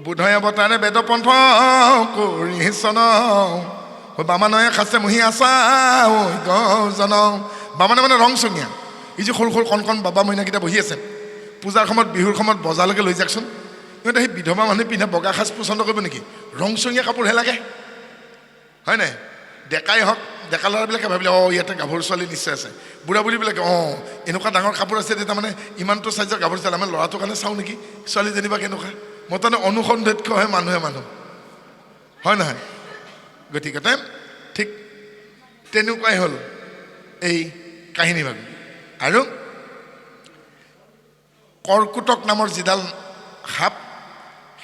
বুধয় অৱতাৰে বেদপন্থ কৰি চন বামানয়ে খাচে মুহি আছা জন বামানে মানে ৰংচঙীয়া এই যে সৰু সৰু কণ কণ বাবা মইনাকেইটা বহি আছে পূজাৰ সময়ত বিহুৰ সময়ত বজাৰলৈকে লৈ যাকচোন সিহঁতে সেই বিধৱা মানুহে পিন্ধা বগা সাজ পচন্দ কৰিব নেকি ৰংচঙীয়া কাপোৰহে লাগে হয় নাই ডেকাই হওক ডেকা ল'ৰাবিলাকে ভাবিলে ইয়াতে গাভৰু ছোৱালী নিশ্চয় আছে বুঢ়া বুঢ়ীবিলাকে এনেকুৱা ডাঙৰ কাপোৰ আছে তেতিয়া মানে ইমানটো চাইজৰ গাভৰু ছোৱালী আমাৰ ল'ৰাটোৰ কাৰণে চাওঁ নেকি ছোৱালী যেনিবা কেনেকুৱা মই তাৰমানে অনুসন্ধিত হয় মানুহে মানুহ হয় নহয় গতিকে ঠিক তেনেকুৱাই হ'ল এই কাহিনীভাগ আৰু কৰ্কুটক নামৰ যিডাল সাপ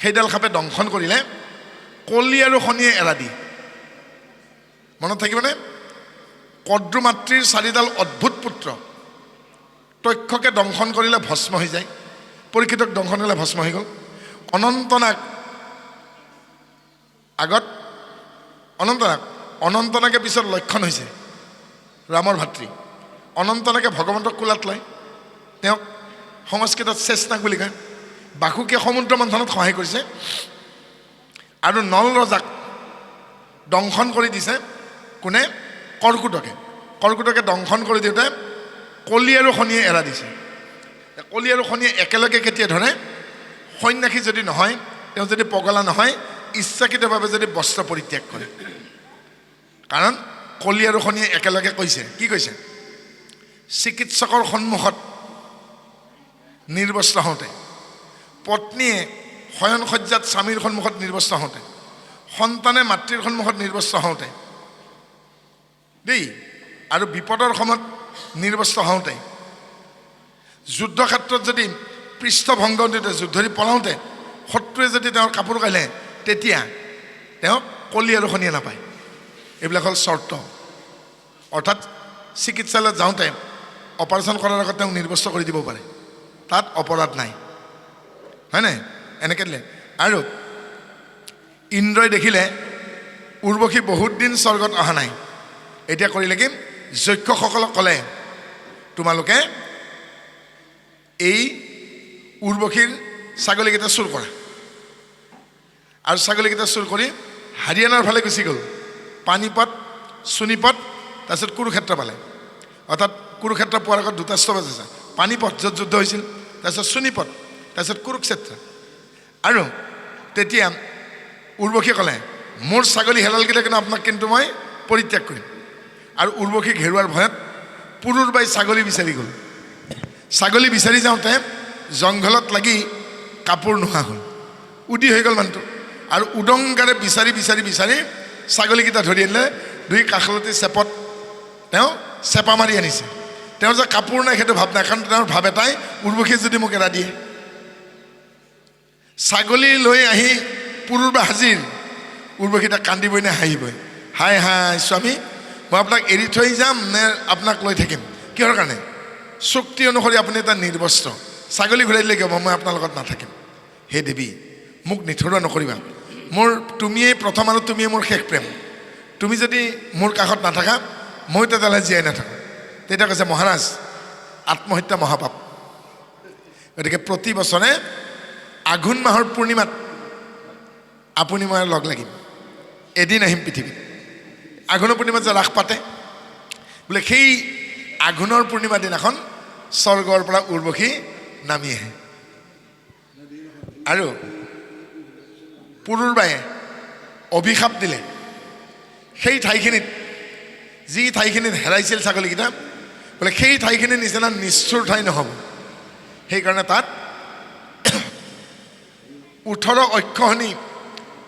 সেইডাল সাপে দংশন কৰিলে কলি আৰু শনিয়ে এৰা দি মনত থাকিবনে কদ্ৰু মাতৃৰ 4ডাল অদ্ভুত পুত্ৰ তক্ষকে দংশন কৰিলে ভস্ম হৈ যায় পৰীক্ষিতক দংশন কৰিলে ভস্ম হৈ গ'ল অনন্তনাগ আগত অনন্তনাগে পিছত লক্ষণ হৈছে ৰামৰ ভাতৃ অনন্তনাগে ভগৱন্তক কোলাত লয় তেওঁক সংস্কৃতত চেষ্টাক বুলি কয় বাসুকীয়ে সমুদ্ৰ মন্থনত সহায় কৰিছে আৰু নল ৰজাক দংশন কৰি দিছে কোনে কৰ্কুটকে দংশন কৰি দিওঁতে কলি আৰু শনিয়ে এৰা দিছে কলি আৰু শনিয়ে একেলগে কেতিয়া ধৰে সন্যাসী যদি নহয় তেওঁ যদি পগলা নহয় ইচ্ছাকৃতভাৱে যদি বস্ত্ৰ পৰিত্যাগ কৰে কাৰণ কলি আৰু শনিয়ে একেলগে কৈছে কি কৈছে চিকিৎসকৰ সন্মুখত নিৰ্বস্ত্ৰ হওঁতে পত্নীয়ে শয়নসজ্জাত স্বামীৰ সন্মুখত নিৰ্বস্ত্ৰ হওঁতে সন্তানে মাতৃৰ সন্মুখত নিৰ্বস্ত্ৰ হওঁতে দেই আৰু বিপদৰ সময়ত নিৰ্বস্ত্ৰ হওঁতে যুদ্ধক্ষেত্ৰত যদি পৃষ্ঠভংগ দিওঁতে যুদ্ধৰি পলাওঁতে শত্ৰুৱে যদি তেওঁৰ কাপোৰ কাঢ়ে তেতিয়া তেওঁ কলি আৰু শনিয়ে নাপায় এইবিলাক হ'ল চৰ্ত অৰ্থাৎ চিকিৎসালয়ত যাওঁতে অপাৰেশ্যন কৰাৰ আগত তেওঁক নিৰ্বস্ত্ৰ কৰি দিব পাৰে তাত অপৰাধ নাই হয় নাই এনেকৈ দিলে আৰু ইন্দ্ৰই দেখিলে উৰ্বশী বহুত দিন স্বৰ্গত অহা নাই এতিয়া কৰিলে কি যক্ষসকলক ক'লে তোমালোকে এই উৰ্বশীৰ ছাগলীকেইটা চুৰ কৰা আৰু ছাগলীকেইটা চুৰ কৰি হাৰিয়ানাৰ ফালে গুচি গ'ল পানীপথ চুনিপথ তাৰপিছত কুৰুক্ষেত্ৰ পালে অৰ্থাৎ কুৰুক্ষেত্ৰ পোৱাৰ আগত দুটা ষ্টপেজ আছে পানীপথ য'ত যুদ্ধ হৈছিল তাৰপিছত চুনিপথ তাৰপিছত কুৰুক্ষেত্ৰ আৰু তেতিয়া উৰ্বশীয়ে ক'লে মোৰ ছাগলী হেৰালকেইটা কিন্তু আপোনাক কিন্তু মই পৰিত্যাগ কৰিম আৰু উৰ্বশীক হেৰুৱাৰ ভয়ত পুৰুৰবাই ছাগলী বিচাৰি গ'ল ছাগলী বিচাৰি যাওঁতে জংঘলত লাগি কাপোৰ নোহোৱা হ'ল উদি হৈ গ'ল মানুহটো আৰু উদংগাৰে বিচাৰি বিচাৰি বিচাৰি ছাগলীকেইটা ধৰি আনিলে দুই কাষলতি চেপত তেওঁ চেপা মাৰি আনিছে তেওঁৰ যে কাপোৰ নাই সেইটো ভাৱ নাই কাৰণ তেওঁৰ ভাৱ এটাই উৰ্বশীয়ে যদি মোক এৰা দিয়ে ছাগলী লৈ আহি পুৰুৰবা হাজিৰ উৰ্বশীটা কান্দিবই নে হাঁহিবই হাই হাই স্বামী মই আপোনাক এৰি থৈ যাম নে আপোনাক লৈ থাকিম কিহৰ কাৰণে চুক্তি অনুসৰি আপুনি এটা নিৰ্বস্ত্ৰ ছাগলী ঘূৰাই দিলে কিয় মই আপোনাৰ লগত নাথাকিম হে দেৱী মোক নিথৰুৱা নকৰিবা মোৰ তুমিয়েই প্ৰথম আৰু তুমিয়েই মোৰ শেষ প্ৰেম তুমি যদি মোৰ কাষত নাথাকা মই তেতিয়াহ'লে জীয়াই নাথাকোঁ তেতিয়া কৈছে মহাৰাজ আত্মহত্যা মহাপাপ গতিকে প্ৰতি বছৰে আঘোণ মাহৰ পূৰ্ণিমাত আপুনি মই লগ লাগিম এদিন আহিম পৃথিৱীত আঘোণৰ পূৰ্ণিমাত যে ৰাস পাতে বোলে সেই আঘোণৰ পূৰ্ণিমা দিনাখন স্বৰ্গৰ পৰা উৰ্বশী নামি আহে আৰু পুৰুৰবায়ে অভিশাপ দিলে সেই ঠাইখিনিত যি ঠাইখিনিত হেৰাইছিল ছাগলীকেইটা বোলে সেই ঠাইখিনিৰ নিচিনা নিষ্ঠুৰ ঠাই নহ'ব সেইকাৰণে তাত 18 অক্ষহনী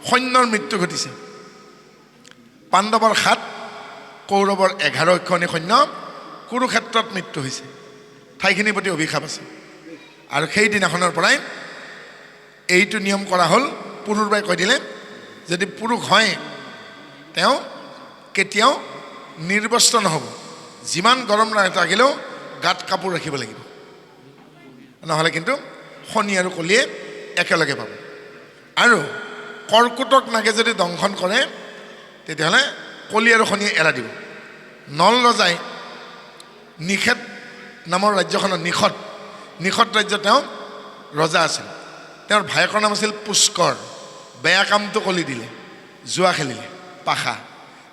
সৈন্যৰ মৃত্যু ঘটিছে পাণ্ডৱৰ 7 কৌৰৱৰ 11 অক্ষহনী সৈন্য কুৰুক্ষেত্ৰত মৃত্যু হৈছে ঠাইখিনিৰ প্ৰতি অভিশাপ আছে আৰু সেই দিনাখনৰ পৰাই এইটো নিয়ম কৰা হ'ল পুৰুৰবাই কৈ দিলে যদি পুৰুষ হয় তেওঁ কেতিয়াও নিৰ্বস্ত্ৰ নহ'ব যিমান গৰম লাগিলেও গাত কাপোৰ ৰাখিব লাগিব নহ'লে কিন্তু শনি আৰু কলিয়ে একেলগে পাব আৰু কৰ্কুটক নাগে যদি দংশন কৰে তেতিয়াহ'লে কলি আৰু শনিয়ে এৰা দিব নল ৰজাই নিষেধ নামৰ ৰাজ্যখনৰ নিষদ ৰাজ্য তেওঁ ৰজা আছিল তেওঁৰ ভায়েকৰ নাম আছিল পুষ্কৰ বেয়া কামটো কলি দিলে জুৱা খেলিলে পাখা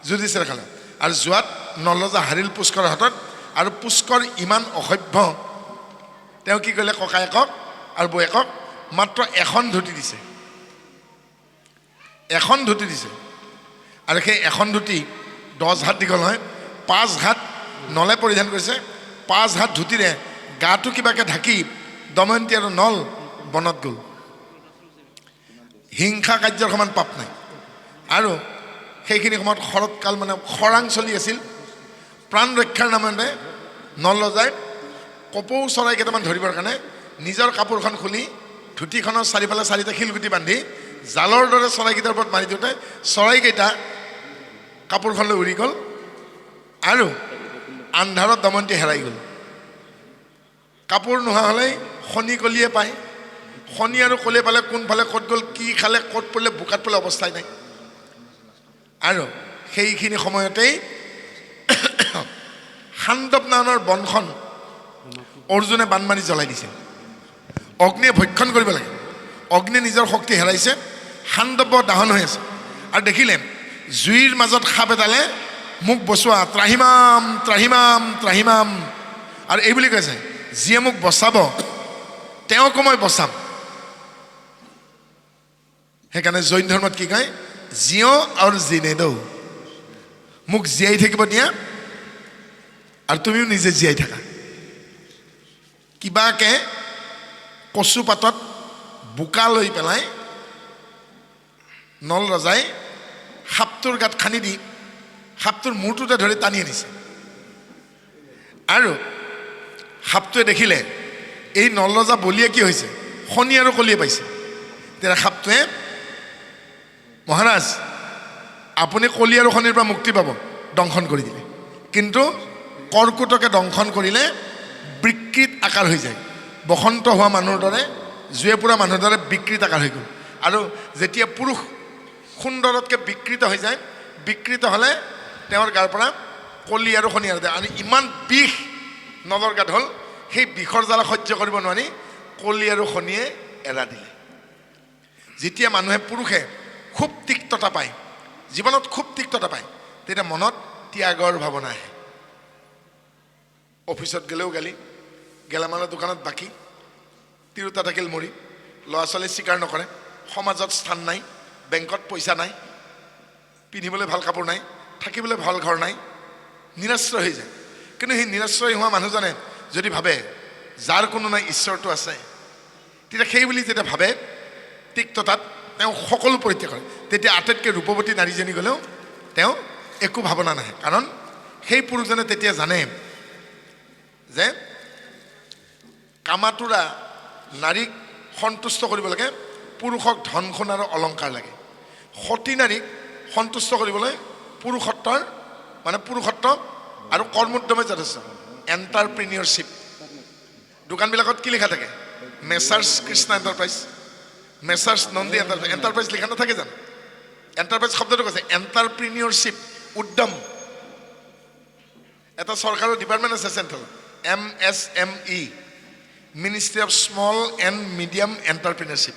যুধিষ্ঠিৰে খালে আৰু জুৱাত নলজা হাৰিল পুষ্কৰৰ হাতত আৰু পুষ্কৰ ইমান অসভ্য তেওঁ কি কৰিলে ককায়েকক আৰু বৌয়েকক মাত্ৰ এখন ধুতি দিছে আৰু সেই এখন ধুতি 10 হাত দীঘল হয় 5 হাত নলে পৰিধান কৰিছে 5 হাত ধুতিৰে গাটো কিবাকে ঢাকি দময়ন্তী আৰু নল বনত গ'ল হিংসা কাৰ্যৰ সমান পাপ নাই আৰু সেইখিনি সময়ত শৰৎকাল মানে খৰাং চলি আছিল প্ৰাণ ৰক্ষাৰ নামেৰে নলজাই কপৌ চৰাই কেইটামান ধৰিবৰ কাৰণে নিজৰ কাপোৰখন খুলি ধুতিখনৰ চাৰিফালে 4টা শিলগুটি বান্ধি জালৰ দৰে চৰাইকেইটাৰ ওপৰত মাৰি দিওঁতে চৰাইকেইটা কাপোৰখনলৈ উৰি গ'ল আৰু আন্ধাৰত দময়ন্তী হেৰাই গ'ল কাপোৰ নোহোৱা হ'লে শনি কলিয়ে পায় শনি আৰু কলিয়ে পালে কোনফালে ক'ত গ'ল কি খালে ক'ত পৰিলে বোকাত পৰিলে অৱস্থাই নাই আৰু সেইখিনি সময়তেই সান্দৱ নামৰ বনখন অৰ্জুনে বান মাৰি জ্বলাই দিছে অগ্নিয়ে ভক্ষণ কৰিব লাগে অগ্নিয়ে নিজৰ শক্তি হেৰাইছে সান্দৱ দাহন হৈ আছে আৰু দেখিলে জুইৰ মাজত সাপ এডালে মোক বচোৱা ত্ৰাহিমাম ত্ৰাহিমাম ত্ৰাহিমাম আৰু এই বুলি কৈছে যিয়ে মোক বচাব তেওঁকো মই বচাম সেইকাৰণে জৈন ধৰ্মত কি কয় জিও আৰু জিনে দৌ মোক জীয়াই থাকিব দিয়া আৰু তুমিও নিজে জীয়াই থাকা কিবাকে কচু পাতত বোকা লৈ পেলাই নল ৰজাই সাপটোৰ গাত খানি দি সাপটোৰ মূৰটোতে ধৰি টানি আনিছে আৰু সাপটোৱে দেখিলে এই নল ৰজা বলিয়ে কি হৈছে শনি আৰু কলিয়ে পাইছে তেতিয়া সাপটোৱে মহাৰাজ আপুনি কলি আৰু শনিৰ পৰা মুক্তি পাব দংশন কৰি দিলে কিন্তু কৰ্কুটকে দংশন কৰিলে বিকৃত আকাৰ হৈ যায় বসন্ত হোৱা মানুহৰ দৰে জুয়ে পুৰা মানুহৰ দৰে বিকৃত আকাৰ হৈ গ'ল আৰু যেতিয়া পুৰুষ সুন্দৰতকৈ বিকৃত হৈ যায় বিকৃত হ'লে তেওঁৰ গাৰ পৰা কলি আৰু শনি আৰু আৰু ইমান বিষ নলৰ গাত হ'ল সেই বিষৰ জ্বালা সহ্য কৰিব নোৱাৰি কলি আৰু শনিয়ে এৰা দিলে যেতিয়া মানুহে পুৰুষে খুব তিক্ততা পায় জীৱনত খুব তিক্ততা পায় তেতিয়া মনত ত্যাগৰ ভাৱনা আহে অফিচত গ'লেও গালি গেলামালৰ দোকানত বাকী তিৰোতা থাকিল মৰি ল'ৰা ছোৱালী স্বীকাৰ নকৰে সমাজত স্থান নাই বেংকত পইচা নাই পিন্ধিবলৈ ভাল কাপোৰ নাই থাকিবলৈ ভাল ঘৰ নাই নিৰাশ্ৰয় হৈ যায় কিন্তু সেই নিৰাশ্ৰয় হোৱা মানুহজনে যদি ভাবে যাৰ কোনো নাই ঈশ্বৰটো আছে তেতিয়া সেই বুলি যেতিয়া ভাবে তিক্ততাত তেওঁ সকলো পৰিত্যাগ কৰে তেতিয়া আটাইতকৈ ৰূপৱতী নাৰীজনী গ'লেও তেওঁ একো ভাৱনা নাহে কাৰণ সেই পুৰুষজনে তেতিয়া জানে যে কামাতুৰা নাৰীক সন্তুষ্ট কৰিব লাগে পুৰুষক ধন সোণ আৰু অলংকাৰ লাগে সতী নাৰীক সন্তুষ্ট কৰিবলৈ পুৰুষত্বৰ মানে পুৰুষত্ব আৰু কৰ্মোদ্যমে যথেষ্ট এণ্টাৰপ্ৰিনিয়ৰশ্বিপ দোকানবিলাকত কি লিখা থাকে Messrs Krishna enterprise Messrs Nandi enterprise লিখা নাথাকে জানো এণ্টাৰপ্ৰাইজ শব্দটো কৈছে এণ্টাৰপ্ৰিনিয়ৰশ্বিপ উদ্যম এটা চৰকাৰৰ ডিপাৰ্টমেণ্ট আছে central MSME ministry of small and medium entrepreneurship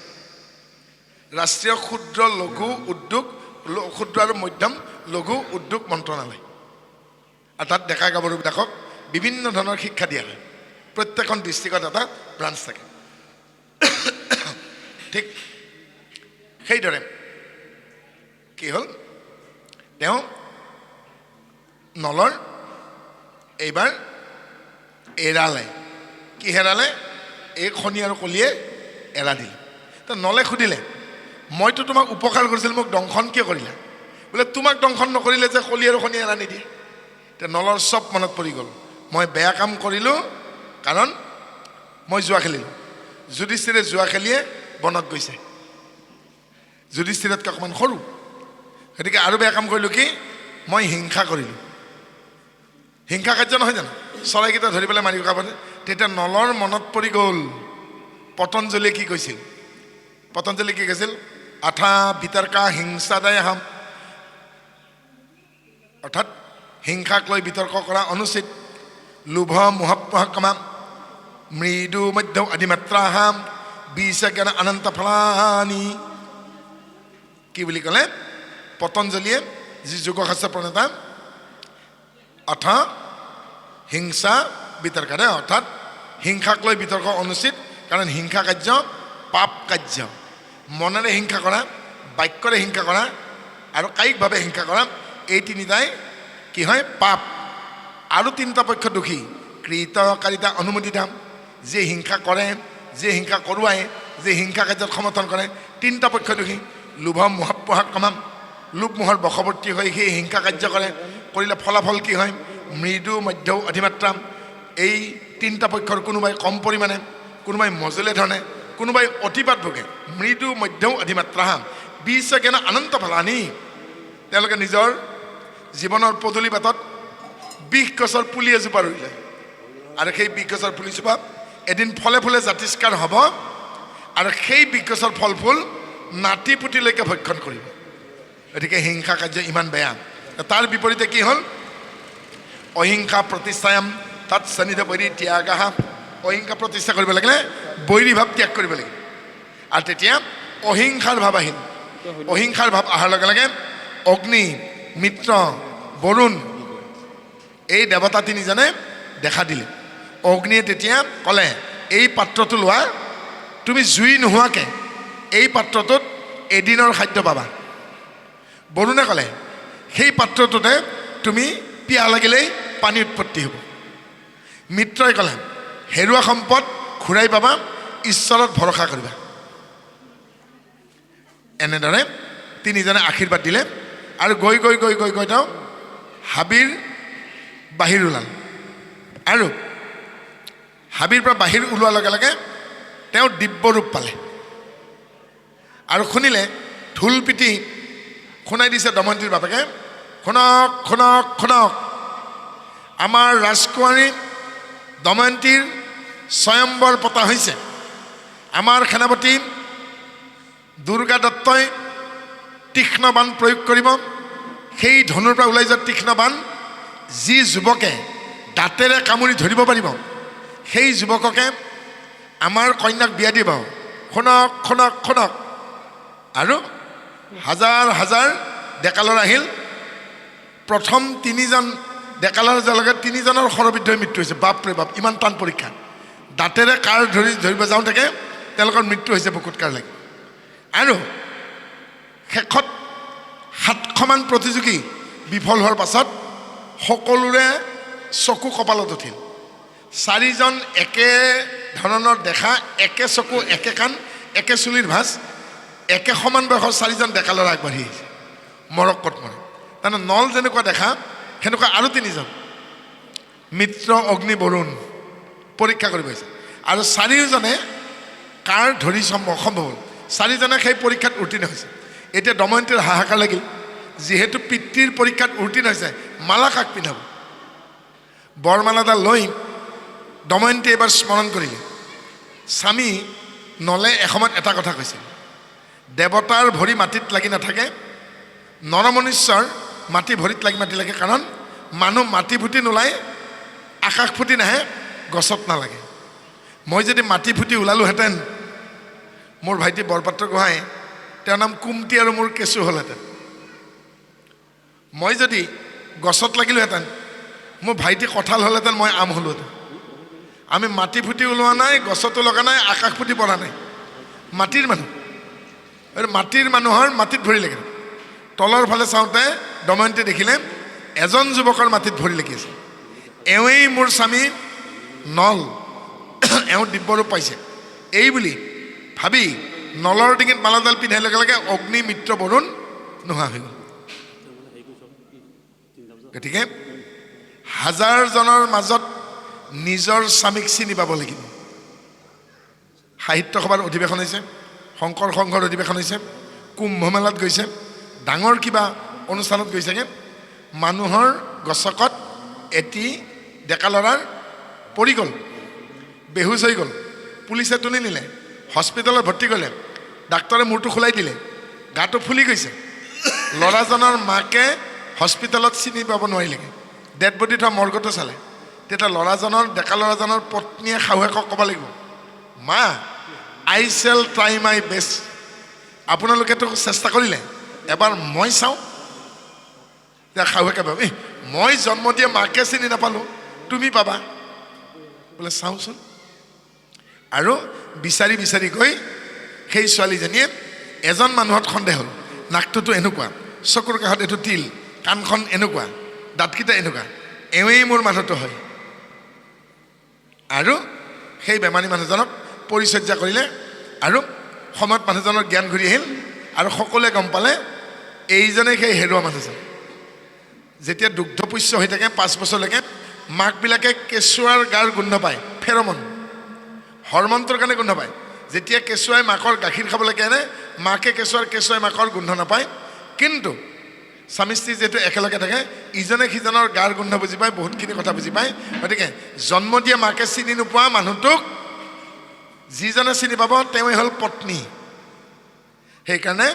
ৰাষ্ট্ৰীয় ক্ষুদ্ৰ লঘু উদ্যোগ ক্ষুদ্ৰ আৰু মধ্যম লঘু উদ্যোগ মন্ত্ৰণালয় আৰু তাত ডেকা গাভৰুবিলাকক বিভিন্ন ধৰণৰ শিক্ষা দিয়া হয় প্ৰত্যেকখন ডিষ্ট্ৰিক্টত এটা ব্ৰাঞ্চ থাকে ঠিক সেইদৰে কি হ'ল তেওঁ নলৰ এইবাৰ এৰালে কি হেৰালে এই শনি আৰু কলিয়ে এৰা দিলে তো নলে সুধিলে মইতো তোমাক উপকাৰ কৰিছিলোঁ মোক দংশন কিয় কৰিলা বোলে তোমাক দংশন নকৰিলে যে কলি আৰু শনি এৰা নিদিয়ে এতিয়া নলৰ চব মনত পৰি গ'ল মই বেয়া কাম কৰিলোঁ কাৰণ মই জুৱা খেলিলোঁ যুধিষ্ঠিৰে জুৱা খেলিয়ে বনত গৈছে যুধিষ্ঠিৰতকৈ অকণমান সৰু গতিকে আৰু বেয়া কাম কৰিলোঁ কি মই হিংসা কৰিলোঁ হিংসা কাৰ্য নহয় জানো চৰাইকেইটা ধৰি পেলাই মাৰি খাব তেতিয়া নলৰ মনত পৰি গ'ল পতঞ্জলীয়ে কি কৈছিল পতঞ্জলী কি কৈছিল আঠা বিতৰ্কা হিংসাদায় হাম অৰ্থাৎ হিংসাক লৈ বিতৰ্ক কৰা অনুচিত লোভ মোহকামা মৃদু মধ্য আদিমাত্ৰাহাম বিষ জ্ঞান অনন্ত ফলানি কি বুলি ক'লে পতঞ্জলীয়ে যি যোগশাস্ত্ৰ প্ৰণেতা অথ হিংসা বিতৰ্ক অৰ্থাৎ হিংসাক লৈ বিতৰ্ক অনুচিত কাৰণ হিংসা কাৰ্য পাপ কাৰ্য মনেৰে হিংসা কৰা বাক্যৰে হিংসা কৰা আৰু কায়িকভাৱে হিংসা কৰা এই তিনিটাই কি হয় পাপ আৰু তিনিটা পক্ষ দোষী কৃতকাৰিতা অনুমোদিতা যে হিংসা কৰে যে হিংসা কৰোৱাই যে হিংসা কাৰ্যত সমৰ্থন কৰে তিনিটা পক্ষ দোষী লোভ মোহপহা কামাম লোভ মোহৰ বশৱৰ্তী হৈ সেই হিংসা কাৰ্য কৰে কৰিলে ফলাফল কি হয় মৃদু মধ্য অধিমাত্ৰা এই তিনিটা পক্ষৰ কোনোবাই কম পৰিমাণে কোনোবাই মজলে ধৰণে কোনোবাই অতিপাত ভোগে মৃদু মধ্য অধিমাত্ৰা বিষ জ্ঞান অনন্ত ফলানি তেওঁলোকে নিজৰ জীৱনৰ পদূলি বাটত 20 গছৰ পুলি এজোপা ৰুলে আৰু সেই 20 গছৰ পুলিজোপা এদিন ফলে ফুলে জাতিষ্কাৰ হ'ব আৰু সেই 20 গছৰ ফল ফুল নাতি পুতিলৈকে ভক্ষণ কৰিব গতিকে হিংসা কাৰ্য ইমান বেয়া তাৰ বিপৰীতে কি হ'ল অহিংসা প্ৰতিষ্ঠায়াম তাত সন্নিধ বৈৰী ত্যাগা অহিংসা প্ৰতিষ্ঠা কৰিব লাগিলে বৈৰী ভাৱ ত্যাগ কৰিব লাগে আৰু তেতিয়া অহিংসাৰ ভাৱ আহিল অহিংসাৰ ভাৱ অহাৰ লগে লগে অগ্নি মিত্ৰ বৰুণ এই দেৱতা তিনিজনে দেখা দিলে অগ্নিয়ে তেতিয়া ক'লে এই পাত্ৰটো লোৱা তুমি জুই নোহোৱাকৈ এই পাত্ৰটোত এদিনৰ খাদ্য পাবা বৰুণে ক'লে সেই পাত্ৰটোতে তুমি পিয়াহ লাগিলেই পানী উৎপত্তি হ'ব মিত্ৰই ক'লে হেৰুৱা সম্পদ ঘূৰাই পাবা ঈশ্বৰৰ ভৰসা কৰিবা এনেদৰে তিনিজনে আশীৰ্বাদ দিলে আৰু গৈ গৈ গৈ গৈ গৈ তেওঁ হাবিৰ বাহিৰ ওলাল আৰু হাবিৰ পৰা বাহিৰ ওলোৱাৰ লগে লগে তেওঁ দিব্য ৰূপ পালে আৰু শুনিলে ঢোল পিটি শুনাই দিছে দময়ন্তীৰ বাপেকে শুনক শুনক শুনক আমাৰ ৰাজকুমাৰী দময়ন্তীৰ স্বয়ম্বৰ পতা হৈছে আমাৰ সেনাপতি দুৰ্গা দত্তই তীক্ষ্ণ বাণ প্ৰয়োগ কৰিব সেই ধনুৰ পৰা ওলাই যোৱা তীক্ষ্ণ বাণ যি যুৱকে দাঁতেৰে কামুৰি ধৰিব পাৰিব সেই যুৱককে আমাৰ কন্যাক বিয়া দিব শুনক শুনক শুনক আৰু হাজাৰ হাজাৰ ডেকালৰ আহিল প্ৰথম তিনিজন ডেকালৰ যালৈকে তিনিজনৰ শৰবিদ্ধ হৈ মৃত্যু হৈছে বাপৰে বাপ ইমান টান পৰীক্ষা দাঁতেৰে কাৰ ধৰিব যাওঁতেকে তেওঁলোকৰ মৃত্যু হৈছে বুকুত কাৰ লাগি আৰু শেষত 700মান প্ৰতিযোগী বিফল হোৱাৰ পাছত সকলোৰে চকু কপালত উঠিল 4জন একে ধৰণৰ দেখা একে চকু একে কাণ একে চুলিৰ ভাঁজ একে সমান বয়সৰ 4জন ডেকালৰ আগবাঢ়ি আহিছে মৰক্কত মৰে তাৰমানে নল যেনেকুৱা দেখা সেনেকুৱা আৰু 3জন মিত্ৰ অগ্নি বৰুণ পৰীক্ষা কৰিব আহিছে আৰু 4জনে কাৰ ধৰি সম্ভৱ হ'ল 4জনে সেই পৰীক্ষাত উত্তীৰ্ণ হৈছে এতিয়া দময়ন্তীৰ হাহাকাৰ লাগিল যিহেতু পিতৃৰ পৰীক্ষাত উত্তীৰ্ণ হৈছে মালা কাক পিন্ধাব বৰমালাডাল লৈ দময়ন্তী এবাৰ স্মৰণ কৰিলে স্বামী নলে এসময়ত এটা কথা কৈছিল দেৱতাৰ ভৰি মাটিত লাগি নাথাকে নৰমনুষ্যৰ মাটি ভৰিত লাগি মাটি লাগে কাৰণ মানুহ মাটি ফুটি নোলায় আকাশ ফুটি নাহে গছত নালাগে মই যদি মাটি ফুটি ওলালোহেঁতেন মোৰ ভাইটি বৰপাত্ৰ গোহাঁই তেওঁৰ নাম কুমটি আৰু মোৰ কেঁচু হ'লহেঁতেন মই যদি গছত লাগিলোহেঁতেন মোৰ ভাইটি কঁঠাল হ'লহেঁতেন মই আম হ'লোহেঁতেন আমি মাটি ফুটি ওলোৱা নাই গছতো লগা নাই আকাশ ফুটি পৰা নাই মাটিৰ মানুহ আৰু মাটিৰ মানুহৰ মাটিত ভৰি লাগিল তলৰ ফালে চাওঁতে দময়ন্তী দেখিলে এজন যুৱকৰ মাটিত ভৰি লাগি আছে এওঁৱেই মোৰ স্বামী নল এওঁ দিব্যৰূপ পাইছে এই বুলি ভাবি নলৰ ডিঙিত মালাডাল পিন্ধাৰ লগে লগে অগ্নি মিত্ৰ বৰুণ নোহোৱা হৈ গ'ল গতিকে হাজাৰজনৰ মাজত নিজৰ স্বামীক চিনি পাব লাগিব সাহিত্য সভাৰ অধিৱেশন হৈছে শংকৰ সংঘৰ অধিৱেশন হৈছে কুম্ভ মেলাত গৈছে ডাঙৰ কিবা অনুষ্ঠানত গৈছেগৈ মানুহৰ গছকত এটি ডেকা ল'ৰাৰ পৰি গ'ল বেহুচ হৈ গ'ল পুলিচে তুলি নিলে হস্পিটেলত ভৰ্তি কৰিলে ডাক্তৰে মূৰটো খোলাই দিলে গাটো ফুলি গৈছে ল'ৰাজনৰ মাকে হস্পিটেলত চিনি পাব নোৱাৰিলেগৈ ডেড বডি থোৱা মৰ্গটো চালে তেতিয়া ল'ৰাজনৰ ডেকা ল'ৰাজনৰ পত্নীয়ে শাহুৱেকক ক'ব লাগিব মা আই শ্বেল ট্ৰাই মাই বেষ্ট আপোনালোকেতো চেষ্টা কৰিলে এবাৰ মই চাওঁ তেতিয়া শাহুৱেকে ভাবে মই জন্ম দিয়া মাকে চিনি নাপালোঁ তুমি পাবা বোলে চাওঁচোন আৰু বিচাৰি বিচাৰি গৈ সেই ছোৱালীজনীয়ে এজন মানুহত সন্দেহ হ'ল নাকটোতো এনেকুৱা চকুৰ কাষত এইটো তিল কাণখন এনেকুৱা দাঁতকেইটা এনেকুৱা এওঁৱেই মোৰ মানুহটো হয় আৰু সেই বেমাৰী মানুহজনক পৰিচৰ্যা কৰিলে আৰু সময়ত মানুহজনৰ জ্ঞান ঘূৰি আহিল আৰু সকলোৱে গম পালে এইজনেই সেই হেৰুৱা মানুহজন যেতিয়া দুগ্ধপুষ্য হৈ থাকে 5 বছৰলৈকে মাকবিলাকে কেঁচুৱাৰ গাৰ গোন্ধ পায় ফেৰমন হৰমনটোৰ কাৰণে গোন্ধ পায় যেতিয়া কেঁচুৱাই মাকৰ গাখীৰ খাবলৈ কাৰণে মাকে কেঁচুৱাই মাকৰ গোন্ধ নাপায় কিন্তু স্বামী স্ত্ৰী যিহেতু একেলগে থাকে ইজনে সিজনৰ গাৰ গোন্ধ বুজি পায় বহুতখিনি কথা বুজি পায় গতিকে জন্ম দিয়া মাকে চিনি নোপোৱা মানুহটোক যিজনে চিনি পাব তেওঁই হ'ল পত্নী সেইকাৰণে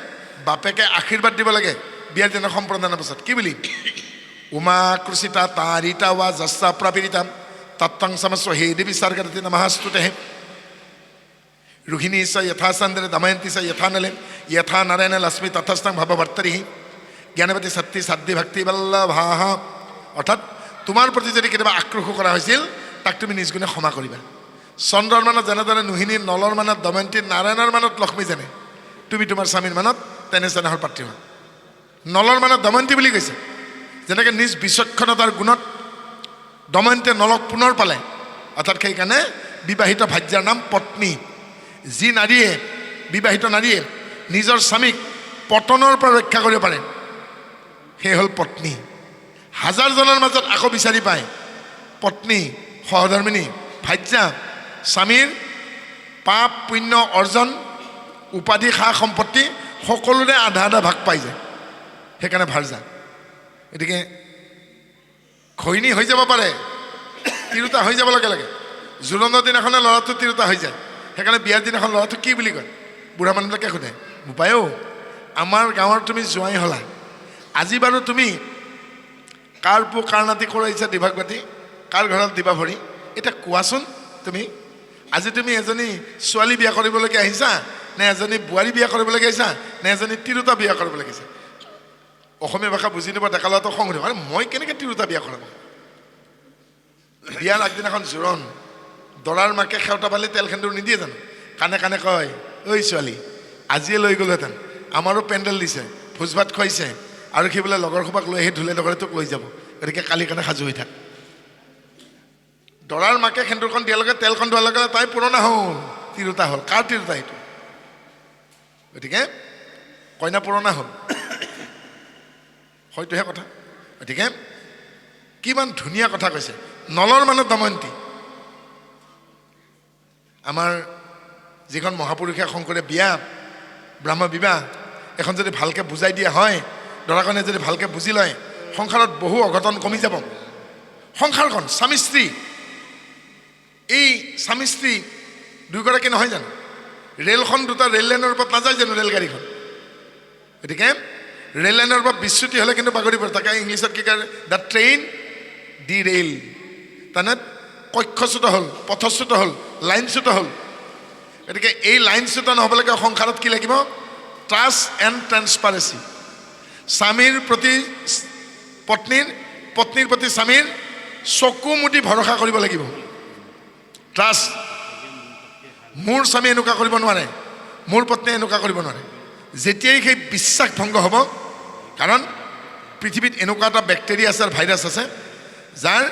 বাপেকে আশীৰ্বাদ দিব লাগে বিয়াৰ দিনা সম্প্ৰদানৰ পাছত কি বুলি উমা কৃষিতা তাৰিতা ৱা যস্যা প্ৰাপীড়িতা তত্তং সমস্য হে দেৱী স্বৰ্গৰতি নমঃস্তুতে ৰোহিণী চ যথা চন্দ্ৰে দময়ন্তী চ যথা নলে যথা নাৰায়ণ লক্ষ্মী তথস্থং ভৱভৰ্তৰি জ্ঞানৱতী সত্যী সাধ্বী ভক্তি বল্লভাহ অৰ্থাৎ তোমাৰ প্ৰতি যদি কেতিয়াবা আক্ৰোশ কৰা হৈছিল তাক তুমি নিজ গুণে ক্ষমা কৰিবা চন্দ্ৰৰ মানত যেনেদৰে ৰোহিণীৰ নলৰ মানত দময়ন্তীৰ নাৰায়ণৰ মানত লক্ষ্মী জানে তুমি তোমাৰ স্বামীৰ মানত তেনে চেনেহৰ পাত্ৰী হোৱা নলৰ মানত দময়ন্তী বুলি কৈছে যেনেকৈ নিজ বিচক্ষণতাৰ গুণত দময়ন্তীয়ে নলক পুনৰ পালে অৰ্থাৎ সেইকাৰণে বিবাহিত ভাৰ্যাৰ নাম পত্নী যি নাৰীয়ে বিবাহিত নাৰীয়ে নিজৰ স্বামীক পতনৰ পৰা ৰক্ষা কৰিব পাৰে সেই হ'ল পত্নী হাজাৰজনৰ মাজত আকৌ বিচাৰি পায় পত্নী সহধৰ্মিনী ভাৰ্যা স্বামীৰ পাপ পুণ্য অৰ্জন উপাধি সা সম্পত্তি সকলোৰে আধা আধা ভাগ পাই যায় সেইকাৰণে ভাৰ্যা গতিকে খৈনী হৈ যাব পাৰে তিৰোতা হৈ যাব লগে লগে জোৰোণৰ দিনাখনে ল'ৰাটো তিৰোতা হৈ যায় সেইকাৰণে বিয়াৰ দিনাখন ল'ৰাটো কি বুলি কয় বুঢ়া মানুহবিলাকে সোধে বোপাইও আমাৰ গাঁৱৰ তুমি জোৱাই হ'লা আজি বাৰু তুমি কাৰ পো কাৰ নাতি কৰাইছা দিভাগ বাতি কাৰ ঘৰত দিবা ভৰি এতিয়া কোৱাচোন তুমি আজি তুমি এজনী ছোৱালী বিয়া কৰিবলৈকে আহিছা নে এজনী বোৱাৰী বিয়া কৰিবলৈকে আহিছা নে এজনী তিৰোতা বিয়া কৰিবলৈকে আহিছা অসমীয়া ভাষা বুজি নাপায় ডেকা ল'ৰাটো খং উঠিব মই কেনেকৈ তিৰোতা বিয়া কৰাম বিয়াৰ আগদিনাখন জোৰোণ দৰাৰ মাকে খেউতা পালি তেল সেন্দুৰ নিদিয়ে জানো কাণে কাণে কয় ঐ ছোৱালী আজিয়ে লৈ গ'লোহেঁতেন আমাৰো পেণ্ডেল দিছে ভোজ ভাত খুৱাইছে আৰু সি বোলে লগৰ সোপাক লৈ আহি ঢোলে লগৰে তোক লৈ যাব গতিকে কালি কাৰণে সাজু হৈ থাক দৰাৰ মাকে সেন্দুৰখন দিয়াৰ লগে তেলখন ধোৱাৰ লগে তাই পুৰণা হ'ল তিৰোতা হ'ল কাৰ তিৰোতা এইটো গতিকে কইনা পুৰণা হ'ল হয়তোহে কথা গতিকে কিমান ধুনীয়া কথা কৈছে নলৰ মানত দময়ন্তী আমাৰ যিখন মহাপুৰুষীয়া শংকৰে বিয়া ব্ৰহ্ম বিবাহ এখন যদি ভালকৈ বুজাই দিয়া হয় দৰাকণে যদি ভালকৈ বুজি লয় সংসাৰত বহু অঘটন কমি যাব সংসাৰখন স্বামী স্ত্ৰী এই স্বামী স্ত্ৰী দুয়োগৰাকী নহয় জানো ৰেলখন দুটা ৰেল লাইনৰ ওপৰত নাযায় জানো ৰেলগাড়ীখন গতিকে ৰেল লাইনৰ ওপৰত বিচ্যুতি হ'লে কিন্তু বাগৰি পৰে তাকে ইংলিছত কি কয় দ্য ট্ৰেইন দি ৰেল তাৰমানে কক্ষচ্যুত হ'ল পথচ্যুত হ'ল লাইনচ্যুত হ'ল গতিকে এই লাইনচ্যুত নহ'বলৈকে সংসাৰত কি লাগিব ট্ৰাষ্ট এণ্ড ট্ৰেন্সপাৰেঞ্চি স্বামীৰ প্ৰতি পত্নীৰ পত্নীৰ প্ৰতি স্বামীৰ চকু মুদি ভৰসা কৰিব লাগিব ট্ৰাষ্ট মোৰ স্বামী এনেকুৱা কৰিব নোৱাৰে মোৰ পত্নীয়ে এনেকুৱা কৰিব নোৱাৰে যেতিয়াই সেই বিশ্বাস ভংগ হ'ব কাৰণ পৃথিৱীত এনেকুৱা এটা বেক্টেৰিয়া আছে আৰু ভাইৰাছ আছে যাৰ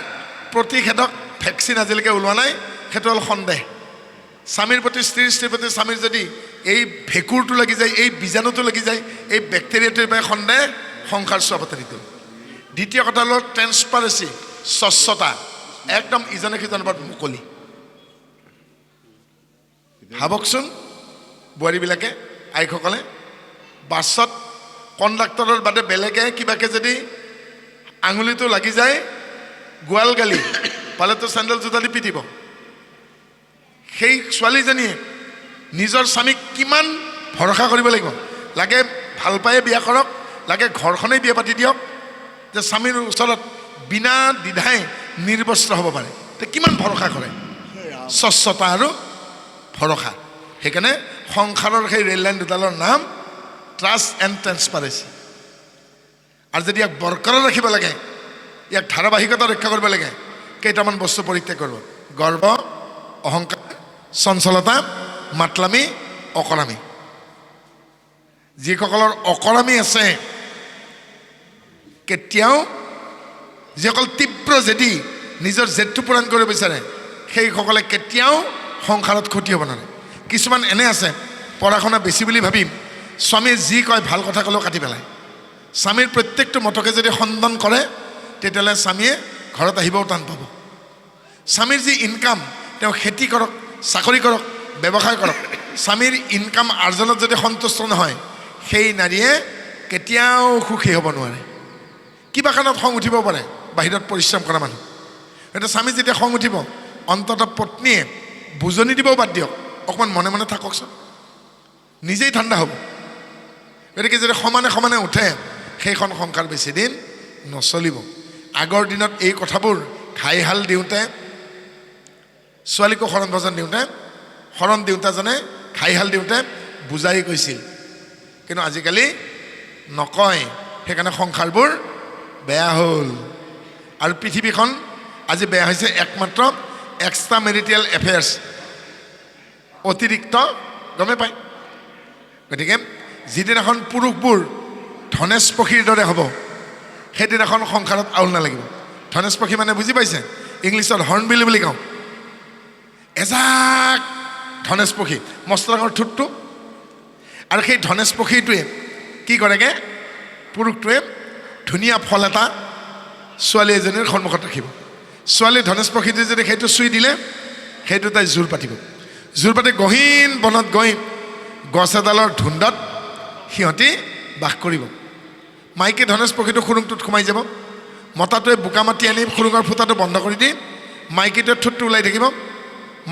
প্ৰতিষেধক ভেকচিন আজিলৈকে ওলোৱা নাই সেইটো হ'ল সন্দেহ স্বামীৰ প্ৰতি স্ত্ৰীৰ প্ৰতি স্বামীৰ যদি এই ভেঁকুৰটো লাগি যায় এই বীজাণুটো লাগি যায় এই বেক্টেৰিয়াটোৰ পৰা সন্দেহ সংসাৰ স্বাৱধানিত দ্বিতীয় কথা হ'ল ট্ৰেন্সপাৰেঞ্চি স্বচ্ছতা একদম ইজনে সিজনৰ ওপৰত মুকলি ভাবকচোন বোৱাৰীবিলাকে আইসকলে বাছত কণ্ডাক্টৰৰ বাদে বেলেগে কিবাকে যদি আঙুলিটো লাগি যায় গোৱাল গালি পালেতো চেণ্ডেল জোতা দি পিটিব সেই ছোৱালীজনীয়ে নিজৰ স্বামীক কিমান ভৰসা কৰিব লাগিব লাগে ভাল পায়ে বিয়া কৰক লাগে ঘৰখনেই বিয়া পাতি দিয়ক যে স্বামীৰ ওচৰত বিনা দ্বিধাই নিৰ্বস্ত্ৰ হ'ব পাৰে কিমান ভৰসা কৰে স্বচ্ছতা আৰু ভৰসা সেইকাৰণে সংসাৰৰ সেই ৰেল লাইন দুডালৰ নাম ট্ৰাষ্ট এণ্ড ট্ৰেন্সপাৰেঞ্চি আৰু যদি ইয়াক বৰকৰাই ৰাখিব লাগে ইয়াক ধাৰাবাহিকতা ৰক্ষা কৰিব লাগে কেইটামান বস্তু পৰিত্যাগ কৰিব গৰ্ব অহংকাৰ চঞ্চলতা মাতলামি অকৰামী যিসকলৰ অকৰামী আছে কেতিয়াও যিসকল তীব্ৰ জেদি নিজৰ জেদটো পূৰণ কৰিব বিচাৰে সেইসকলে কেতিয়াও সংসাৰত ক্ষতি হ'ব নোৱাৰে কিছুমান এনে আছে পঢ়া শুনা বেছি বুলি ভাবি স্বামীয়ে যি কয় ভাল কথা ক'লেও কাটি পেলায় স্বামীৰ প্ৰত্যেকটো মতকে যদি খণ্ডন কৰে তেতিয়াহ'লে স্বামীয়ে ঘৰত আহিবও টান পাব স্বামীৰ যি ইনকাম তেওঁ খেতি কৰক চাকৰি কৰক ব্যৱসায় কৰক স্বামীৰ ইনকাম আৰ্জনত যদি সন্তুষ্ট নহয় সেই নাৰীয়ে কেতিয়াও সুখী হ'ব নোৱাৰে কিবা কাৰণত খং উঠিব পাৰে বাহিৰত পৰিশ্ৰম কৰা মানুহ এটা স্বামী যেতিয়া খং উঠিব অন্ততঃ পত্নীয়ে বুজনি দিবও বাদ দিয়ক অকণমান মনে মনে থাককচোন নিজেই ঠাণ্ডা হ'ব গতিকে যদি সমানে সমানে উঠে সেইখন সংসাৰ বেছি দিন নচলিব আগৰ দিনত এই কথাবোৰ ঘাইহাল দিওঁতে ছোৱালীকো শৰণ দিওঁতাজনে ঘাইহাল দিওঁতে বুজাই কৈছিল কিন্তু আজিকালি নকয় সেইকাৰণে সংসাৰবোৰ বেয়া হ'ল আৰু পৃথিৱীখন আজি বেয়া হৈছে একমাত্ৰ এক্সট্ৰা মেৰিটেল এফেয়াৰ্ছ অতিৰিক্ত গমে পায় গতিকে যিদিনাখন পুৰুষবোৰ ধনেশ পক্ষীৰ দৰে হ'ব সেইদিনাখন সংসাৰত আউল নালাগিব ধনেশ পক্ষী মানে বুজি পাইছে ইংলিছত হৰ্ণবিল বুলি কওঁ এজাক ধনেশ পক্ষী মস্ত ডাঙৰ ঠোঁটটো আৰু সেই ধনেশ পক্ষীটোৱে কি কৰেগৈ পুৰুষটোৱে ধুনীয়া ফল এটা ছোৱালী এজনীৰ সন্মুখত ৰাখিব ছোৱালী ধনেশ পক্ষীটোৱে যদি সেইটো চুই দিলে সেইটো তাই জোৰ পাতিব জোৰ পাতি গহীন বনত গৈ গছ এডালৰ ধুন্দত সিহঁতি বাস কৰিব মাইকী ধনেশ পক্ষীটো খুৰুংটোত সোমাই যাব মতাটোৱে বোকা মাটি আনি খুৰুঙৰ ফুটাটো বন্ধ কৰি দি মাইকীটোৱে ঠোঁটটো ওলাই থাকিব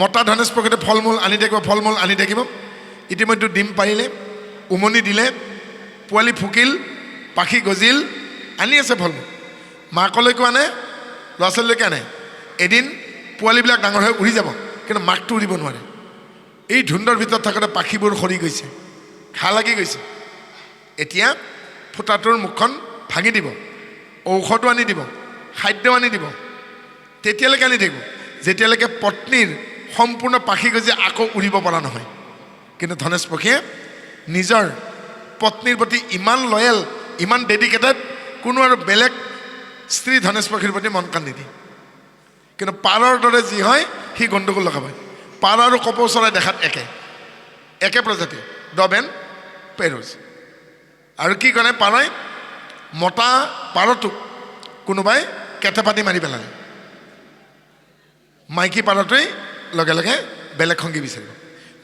মতা ধনেশ পক্ষীটোৱে ফল মূল আনি থাকিব ইতিমধ্যে ডিম পাৰিলে উমনি দিলে পোৱালি ফুকিল পাখি গজিল আনি আছে ফল মূল মাকলৈকো আনে ল'ৰা ছোৱালীলৈকে আনে এদিন পোৱালিবিলাক ডাঙৰ হৈ উৰি যাব কিন্তু মাকটো উৰিব নোৱাৰে এই ধুন্দৰ ভিতৰত থাকোঁতে পাখিবোৰ সৰি গৈছে ঘাঁ লাগি গৈছে এতিয়া ফুটাটোৰ মুখখন ভাঙি দিব ঔষধো আনি দিব খাদ্য আনি দিব তেতিয়ালৈকে আনি থাকিব যেতিয়ালৈকে পত্নীৰ সম্পূৰ্ণ পাখি গজি আকৌ উৰিব পৰা নহয় কিন্তু ধনেশ পক্ষীয়ে নিজৰ পত্নীৰ প্ৰতি ইমান লয়েল ইমান ডেডিকেটেড কোনো আৰু বেলেগ স্ত্ৰী ধনেশ পক্ষীৰ প্ৰতি মন কাণ নিদিয়ে কিন্তু পাৰৰ দৰে যি হয় সি গণ্ডগোল লগাব পাৰ আৰু কপৌ চৰাই দেখাত একে প্ৰজাতি ডবেন পেৰুজ আৰু কি কৰে পাৰই মতা পাৰটোক কোনোবাই কেটেপাতি মাৰি পেলালে মাইকী পাৰটোৱে লগে লগে বেলেগ সংগী বিচাৰিব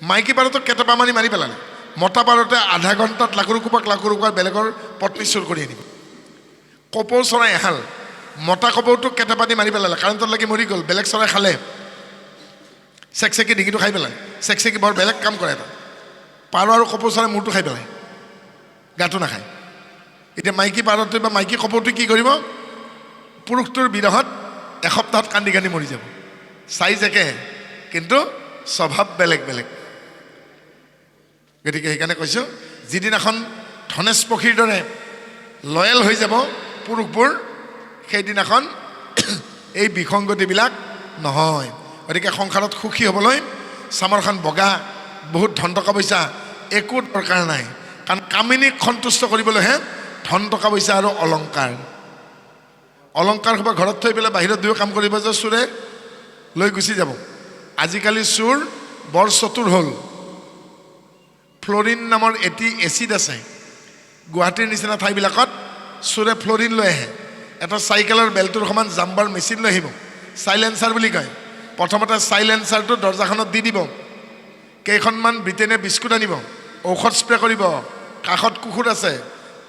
মাইকী পাৰটোক কেটেপা মাৰি পেলালে মতা পাৰটোৱে আধা ঘণ্টাত লাকুৰুকোপাক বেলেগৰ পত্নী চুৰ কৰি আনিব কপৌ চৰাই এহাল মতা কপৌটোক কেটেপাতি মাৰি পেলালে কাৰেণ্টত লাগি মৰি গ'ল বেলেগ চৰাই খালে চেকচেকি ডিঙিটো খাই পেলায় চেকচেকি বৰ বেলেগ কাম কৰে এটা পাৰ আৰু কপৌ চৰাই মূৰটো খাই পেলায় গাটো নাখায় এতিয়া মাইকী পাৰটোৱে বা মাইকী কপৌটোৱে কি কৰিব পুৰুষটোৰ বিৰহত এসপ্তাহত কান্দি কান্দি মৰি যাব চাইজ একে কিন্তু স্বভাৱ বেলেগ গতিকে সেইকাৰণে কৈছোঁ যিদিনাখন ধনেশ পক্ষীৰ দৰে লয়েল হৈ যাব পুৰুষবোৰ সেইদিনাখন এই বিসংগতিবিলাক নহয় গতিকে সংসাৰত সুখী হ'বলৈ চামৰখন বগা বহুত ধন টকা পইচা একো দৰকাৰ নাই কাৰণ কামিনীক সন্তুষ্ট কৰিবলৈহে ধন টকা পইচা আৰু অলংকাৰ সোপা ঘৰত থৈ পেলাই বাহিৰত দুয়ো কাম কৰিব যে চোৰে লৈ গুচি যাব আজিকালি চোৰ বৰ চতুৰ হ'ল ফ্ল'ৰিন নামৰ এটি এচিড আছে গুৱাহাটীৰ নিচিনা ঠাইবিলাকত চোৰে ফ্ল'ৰিন লৈ আহে এটা চাইকেলৰ বেলটোৰ সমান জাম্বাৰ মেচিন লৈ আহিব চাইলেঞ্চাৰ বুলি কয় প্ৰথমতে চাইলেঞ্চাৰটো দৰ্জাখনত দি দিব কেইখনমান ব্ৰিটেইনে বিস্কুট আনিব ঔষধ স্প্ৰে কৰিব কাষত কুকুৰ আছে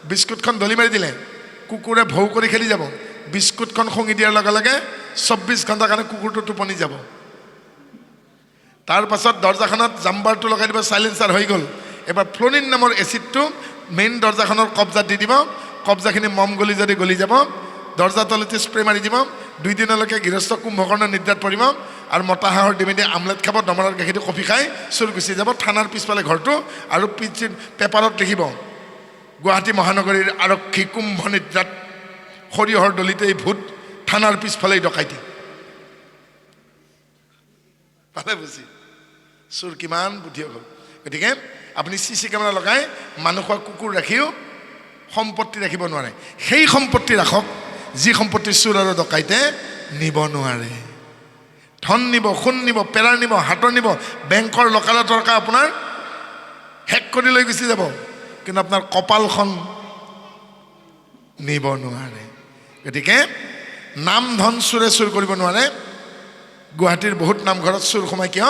বিস্কুটখন দলি মাৰি দিলে কুকুৰে ভৌ কৰি খেলি যাব বিস্কুটখন শুঙি দিয়াৰ লগে লগে 24 ঘণ্টাৰ কাৰণে কুকুৰটো টোপনি যাব তাৰ পাছত দৰ্জাখনত জাম্বাৰটো লগাই দিব চাইলেঞ্চাৰ হৈ গ'ল এবাৰ ফ্ল'ৰিন নামৰ এচিডটো মেইন দৰ্জাখনৰ কব্জাত দি দিব কব্জাখিনি মম গলি যদি গলি যাব দৰ্জা তলতে স্প্ৰে মাৰি দিব 2 দিনলৈকে গৃহস্থ কুম্ভকৰ্ণ নিদ্ৰাত পৰিব আৰু মতা হাঁহৰ ডিমেদি আমলেট খাব দমৰাৰ গাখীৰটো কফি খাই চুৰ গুচি যাব থানাৰ পিছফালে ঘৰটো আৰু পেপাৰত লিখিব গুৱাহাটী মহানগৰীৰ আৰক্ষী কুম্ভ নিদ্ৰাত সৰিয়হৰ দলিতে এই ভূত থানাৰ পিছফালে ডকাইতি ভালে বুজি চোৰ কিমান বুদ্ধি হৈ গ'ল গতিকে আপুনি চিচি কেমেৰা লগাই মানুহক কুকুৰ ৰাখিও সম্পত্তি ৰাখিব নোৱাৰে সেই সম্পত্তি ৰাখক যি সম্পত্তি চোৰ আৰু ডকাইতে নিব নোৱাৰে ধন নিব সোণ নিব পেৰাৰ নিব হাতৰ নিব বেংকৰ লকাৰৰ টকা আপোনাৰ হেক কৰি লৈ গুচি যাব কিন্তু আপোনাৰ কপালখন নিব নোৱাৰে গতিকে নাম ধন চোৰে চুৰ কৰিব নোৱাৰে গুৱাহাটীৰ বহুত নামঘৰত চুৰ সোমাই কিয়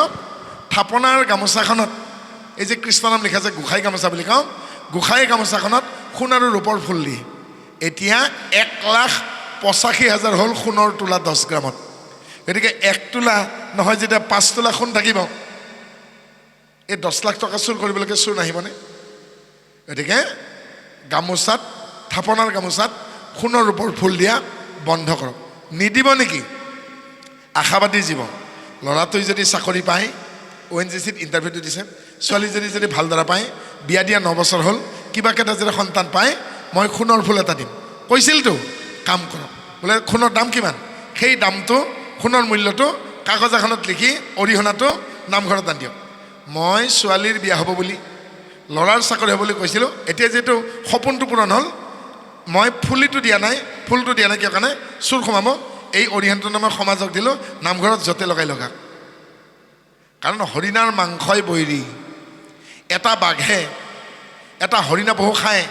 থাপনাৰ গামোচাখনত এই যে কৃষ্ণ নাম লিখা যে গোসাঁই গামোচা বুলি কওঁ গোসাঁই গামোচাখনত সোণ আৰু ৰূপৰ ফুল দিয়ে এতিয়া 1,85,000 হ'ল সোণৰ তোলা 10 গ্ৰামত গতিকে 1 তোলা নহয় যেতিয়া 5 তোলা সোণ থাকিব এই 10 লাখ টকা চুৰ কৰিবলৈকে চুৰ নাহিবনে গতিকে গামোচাত থাপনাৰ গামোচাত সোণৰ ৰূপৰ ফুল দিয়া বন্ধ কৰক নিদিব নেকি আশাবাদী জীৱ ল'ৰাটোই যদি চাকৰি পায় ONGCত ইণ্টাৰভিউটো দিছে ছোৱালীজনী যদি ভালদৰে পায় বিয়া দিয়া 9 বছৰ হ'ল কিবাকেইটা যদি সন্তান পায় মই সোণৰ ফুল এটা দিম কৈছিলতো কাম কৰক বোলে সোণৰ দাম কিমান সেই দামটো সোণৰ মূল্যটো কাগজ এখনত লিখি অৰিহণাটো নামঘৰত আনি দিয়ক মই ছোৱালীৰ বিয়া হ'ব বুলি ল'ৰাৰ চাকৰি হ'ব বুলি কৈছিলোঁ এতিয়া যিহেতু সপোনটো পূৰণ হ'ল মই ফুলটো দিয়া নাই কিয় কাৰণে চুৰ সোমাব এই অৰিহণাটো মই সমাজক দিলোঁ নামঘৰত য'তে লগাই লগাক কাৰণ হৰিণাৰ মাংসই বৈৰী এটা বাঘে এটা হৰিণা বহু খায়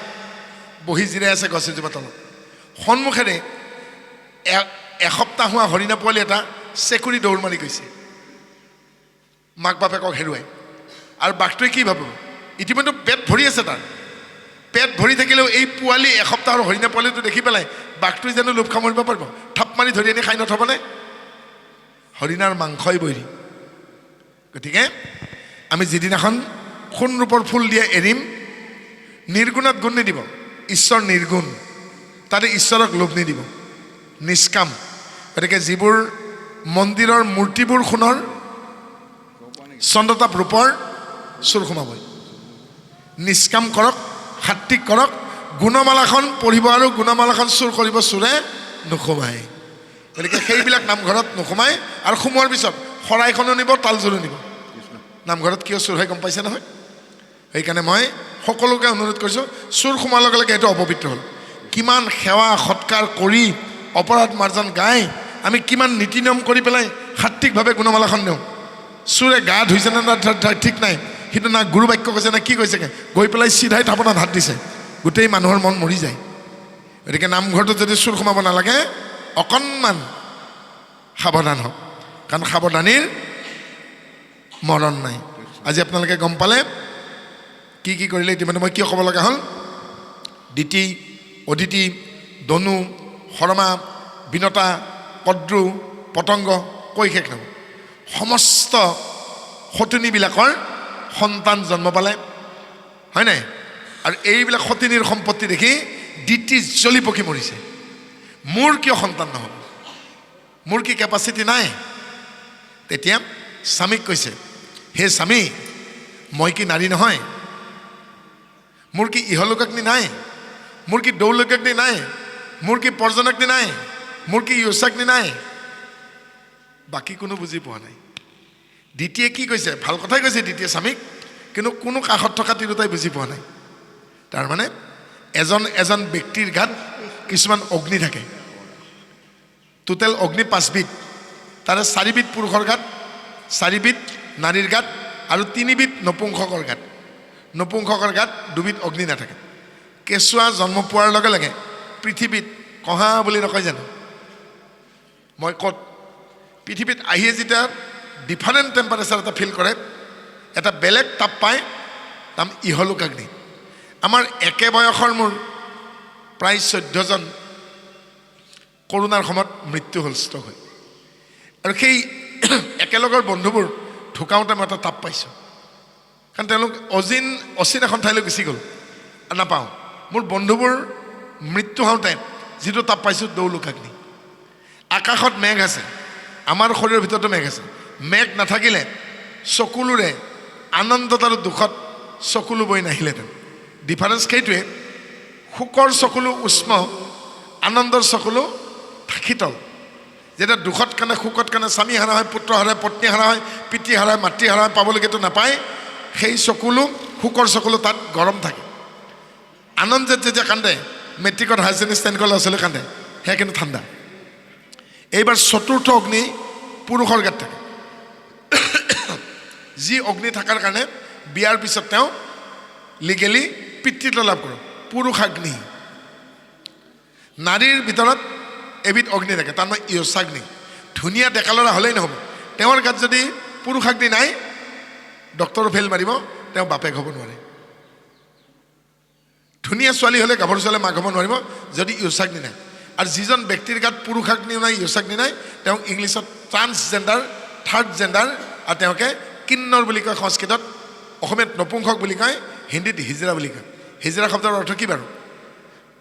বহি জিৰাই আছে গছ এজোপা তলত সন্মুখেৰে এসপ্তাহ হোৱা হৰিণা পোৱালি এটা চেকুৰি দৌৰ মাৰি গৈছে মাক বাপেকক হেৰুৱাই আৰু বাঘটোৱে কি ভাবিব ইতিমধ্যে পেট ভৰি আছে তাৰ পেট ভৰি থাকিলেও এই পোৱালি এসপ্তাহৰ হৰিণা পোৱালিটো দেখি পেলাই বাঘটোৱে জানো লোভ খামৰিব পাৰিব থাপ মাৰি ধৰি আনি খাই নথবনে হৰিণাৰ মাংসই বৈৰী গতিকে আমি যিদিনাখন সোণ ৰূপৰ ফুল দিয়ে এৰিম নিৰ্গুণত গুণ নিদিব ঈশ্বৰ নিৰ্গুণ তাতে ঈশ্বৰক লোভ নিদিব নিষ্কাম গতিকে যিবোৰ মন্দিৰৰ মূৰ্তিবোৰ সোণৰ চন্দ্ৰতাপ ৰূপৰ চুৰ সোমাবই নিষ্কাম কৰক সাত্বিক কৰক গুণমালাখন পঢ়িব আৰু গুণমালাখন চুৰ কৰিব চোৰে নোসোমায় গতিকে সেইবিলাক নামঘৰত নোসোমায় আৰু সোমোৱাৰ পিছত শৰাইখনো নিব তালযোৰো নিব নামঘৰত কিয় চুৰ হয় গম পাইছে নহয় সেইকাৰণে মই সকলোকে অনুৰোধ কৰিছোঁ চুৰ সোমোৱাৰ লগে লগে এইটো অপবিত্ৰ হ'ল কিমান সেৱা সৎকাৰ কৰি অপৰাধ মাৰ্জন গাই আমি কিমান নীতি নিয়ম কৰি পেলাই সাত্বিকভাৱে গুণমালাখন দিওঁ চুৰে গা ধুইছে নে ঠিক নাই কিন্তু না গুৰু বাক্য কৈছে না কি কৈছেগৈ গৈ পেলাই চিধাই থাপনাত হাত দিছে গোটেই মানুহৰ মন মৰি যায় গতিকে নামঘৰটোত যদি চুৰ সোমাব নালাগে অকণমান সাৱধান হওক কাৰণ সাৱধানীৰ মৰণ নাই আজি আপোনালোকে গম পালে কি কি কৰিলে ইতিমধ্যে মই কিয় ক'ব লগা হ'ল দিতি অদিতি দনু শৰ্মা বিনতা কদ্ৰু পতংগ কৈ শেষ নহ'ব সমস্ত সতিনীবিলাকৰ সন্তান জন্ম পালে হয় নাই আৰু এইবিলাক সতিনীৰ সম্পত্তি দেখি দিতি জ্বলি পকি মৰিছে মোৰ কিয় সন্তান নহ'ব মোৰ কি কেপাচিটি নাই তেতিয়া স্বামীক কৈছে হে স্বামী মই কি নাৰী নহয় মোৰ কি ইহলোকাগ্নি নাই মোৰ কি দৌলোকাগ্নি নাই মোৰ কি পৰ্জনাগ্নি নাই মোৰ কি য়ৌচাগ্নি নাই বাকী কোনো বুজি পোৱা নাই দ্বিতীয়ে কি কৈছে ভাল কথাই কৈছে দ্বিতীয় স্বামীক কিন্তু কোনো কাষত থকা তিৰোতাই বুজি পোৱা নাই তাৰমানে এজন ব্যক্তিৰ গাত কিছুমান অগ্নি থাকে টোটেল অগ্নি 5 বিধ তাৰে 4 বিধ পুৰুষৰ গাত 4 বিধ নাৰীৰ গাত আৰু 3 বিধ নপুংসকৰ গাত নপুংসকৰ গাত 2 বিধ অগ্নি নাথাকে কেঁচুৱা জন্ম পোৱাৰ লগে লগে পৃথিৱীত কহা বুলি নকয় জানো মই ক'ত পৃথিৱীত আহিয়ে যেতিয়া ডিফাৰেণ্ট টেম্পাৰেচাৰ এটা ফিল কৰে এটা বেলেগ তাপ পায় নাম ইহলোকাগ্নি আমাৰ একে বয়সৰ মোৰ প্ৰায় 14জন কৰোণাৰ সময়ত মৃত্যু হ'ল ষ্ট্ৰক হৈ আৰু সেই একেলগৰ বন্ধুবোৰ ঢুকাওঁতে মই এটা তাপ পাইছোঁ কাৰণ তেওঁলোক অচিন এখন ঠাইলৈ গুচি গ'ল নাপাওঁ মোৰ বন্ধুবোৰ মৃত্যু হওঁতে যিটো তাপ পাইছোঁ দৌলোকাগ্নি আকাশত মেঘ আছে আমাৰ শৰীৰৰ ভিতৰতো মেঘ আছে মেঘ নাথাকিলে চকুলোৰে আনন্দত আৰু দুখত চকুলো বৈ নাহিলেহেঁতেন ডিফাৰেঞ্চ সেইটোৱে শোকৰ চকুলো উষ্ম আনন্দৰ চকুলো শীতল যেতিয়া দুখত কাৰণে শোকত কাৰণে স্বামী হাৰা হয় পুত্ৰ হাৰা পত্নী হাৰা হয় পিতৃ হাৰা মাতৃ হাৰা হয় পাবলগীয়াটো নাপায় সেই চকুলো শোকৰ চকুলো তাত গৰম থাকে আনন্দত যেতিয়া কান্দে মেট্ৰিকত হায়াৰ ছেকেণ্ডেৰী ষ্টেণ্ড কৰা ল'ৰা ছোৱালী কান্দে সেয়া কিন্তু ঠাণ্ডা এইবাৰ চতুৰ্থ অগ্নি পুৰুষৰ গাত থাকে যি অগ্নি থকাৰ কাৰণে বিয়াৰ পিছত তেওঁ লিগেলি পিতৃত্ব লাভ কৰে পুৰুষাগ্নি নাৰীৰ ভিতৰত এবিধ অগ্নি থাকে তাৰ নাম য়সাগ্নি ধুনীয়া ডেকালৰা হ'লেই নহ'ব তেওঁৰ গাত যদি পুৰুষাগ্নি নাই ডক্টৰো ফেইল মাৰিব তেওঁ বাপেক হ'ব নোৱাৰে ধুনীয়া ছোৱালী হ'লে গাভৰু ছোৱালী মাক হ'ব নোৱাৰিব যদি য়সাগ্নি নাই আৰু যিজন ব্যক্তিৰ গাত পুৰুষাগ্নি নাই য়সাগ্নি নাই তেওঁক ইংলিছত ট্ৰান্সজেণ্ডাৰ থাৰ্ড জেণ্ডাৰ আৰু তেওঁকে কিন্নৰ বুলি কয় সংস্কৃতত অসমীয়াত নপুংসক বুলি কয় হিন্দীত হিজৰা বুলি কয় হিজৰা শব্দৰ অৰ্থ কি বাৰু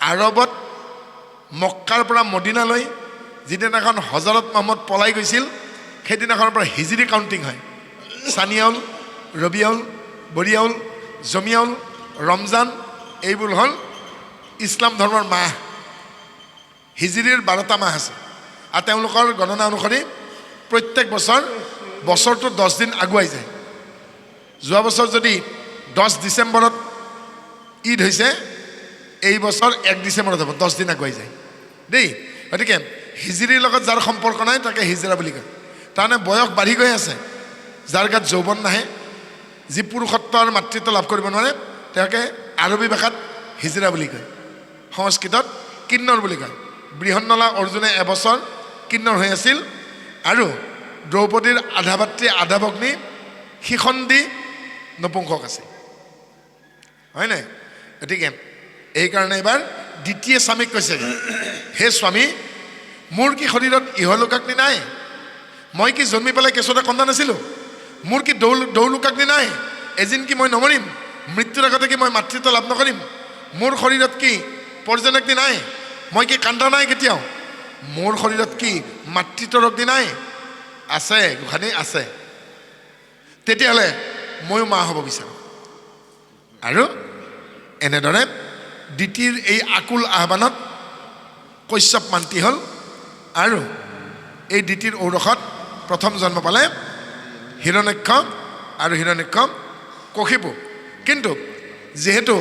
আৰবত মক্কাৰ পৰা মদিনালৈ যিদিনাখন হজৰত মহম্মদ পলাই গৈছিল সেইদিনাখনৰ পৰা হিজৰি কাউণ্টিং হয় চানিয়াউল ৰবিয়াউল বৰিয়াউল জমিয়াউল ৰমজান এইবোৰ হ'ল ইছলাম ধৰ্মৰ মাহ হিজৰিৰ 12টা মাহ আছে আৰু তেওঁলোকৰ গণনা অনুসৰি প্ৰত্যেক বছৰটো 10 দিন আগুৱাই যায় যোৱা বছৰ যদি 10 ডিচেম্বৰত ঈদ হৈছে এই বছৰ 1 ডিচেম্বৰত হ'ব 10 দিন আগুৱাই যায় দেই গতিকে হিজৰিৰ লগত যাৰ সম্পৰ্ক নাই তাকে হিজৰা বুলি কয় তাৰমানে বয়স বাঢ়ি গৈ আছে যাৰ গাত যৌৱন নাহে যি পুৰুষত্ব আৰু মাতৃত্ব লাভ কৰিব নোৱাৰে তেওঁকে আৰবী ভাষাত হিজৰা বুলি কয় সংস্কৃতত কিন্নৰ বুলি কয় বৃহন্নলা অৰ্জুনে এবছৰ কিন্নৰ হৈ আছিল আৰু দ্ৰৌপদীৰ আধা ভাতৃ আধা ভগ্নী শিখণ্ডী নপুংসক আছে হয় নাই গতিকে এইকাৰণে এবাৰ দ্বিতীয় স্বামীক কৈছে হে স্বামী মোৰ কি শৰীৰত ইহলোকাগ্নি নাই মই কি জন্মি পেলাই কেঁচুৱাতে কন্দা নাছিলোঁ মোৰ কি দৌলোকাগ্নি নাই এদিন কি মই নমৰিম মৃত্যুৰ আগতে কি মই মাতৃত্ব লাভ নকৰিম মোৰ শৰীৰত কি পৰ্জনাগ্নি নাই মই কি কান্দা নাই কেতিয়াও মোৰ শৰীৰত কি মাতৃত্বৰ অগ্নি নাই আছে গোসানী আছে তেতিয়াহ'লে ময়ো মা হ'ব বিচাৰোঁ আৰু এনেদৰে দ্বিতীয়ৰ এই আকুল আহ্বানত কশ্যপ মান্তি হ'ল আৰু এই দ্বিতীয়ৰ ঔৰসত প্ৰথম জন্ম পালে হিৰণ্যাক্ষ আৰু হিৰণ্যাক্ষ কশিপু কিন্তু যেহেতু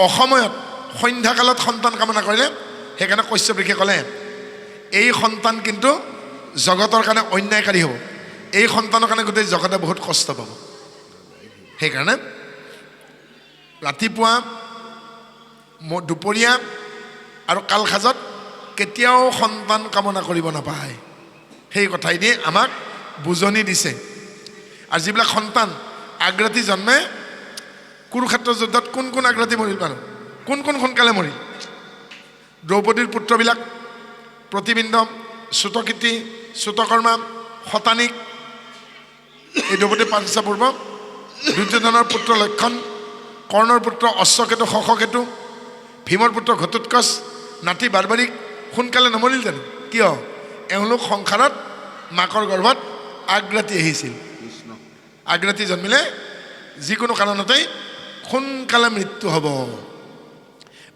অসময়ত সন্ধ্যাকালত সন্তান কামনা কৰিলে সেইকাৰণে কশ্যপ ঋষিয়ে ক'লে এই সন্তান কিন্তু জগতৰ কাৰণে অন্যায়কাৰী হ'ব এই সন্তানৰ কাৰণে গোটেই জগতে বহুত কষ্ট পাব সেইকাৰণে ৰাতিপুৱা দুপৰীয়া আৰু কালসাজত কেতিয়াও সন্তান কামনা কৰিব নাপায় সেই কথাই দিয়ে আমাক বুজনি দিছে আৰু যিবিলাক সন্তান আগ্ৰাতি জন্মে কুৰুক্ষেত্ৰ যুদ্ধত কোন আগ্ৰাতি মৰিল বাৰু কোন সোনকালে মৰিল দ্ৰৌপদীৰ পুত্ৰবিলাক প্ৰতিবিন্দ শ্ৰুতকীৰ্তি শ্ৰুতকৰ্মা শতানিক এই দ্ৰৌপদী পাঞ্চাপূৰ্ব দুৰ্যোধনৰ পুত্ৰ লক্ষণ কৰ্ণৰ পুত্ৰ অশ্বকেতু শশকেতু ভীমৰ পুত্ৰ ঘটোৎকচ নাতি বাৰ্বাৰিক সোনকালে নমৰিল জানো কিয় এওঁলোক সংসাৰত মাকৰ গৰ্ভত আগ্ৰাতি আহিছিল আগ্ৰাতি জন্মিলে যিকোনো কাৰণতেই সোনকালে মৃত্যু হ'ব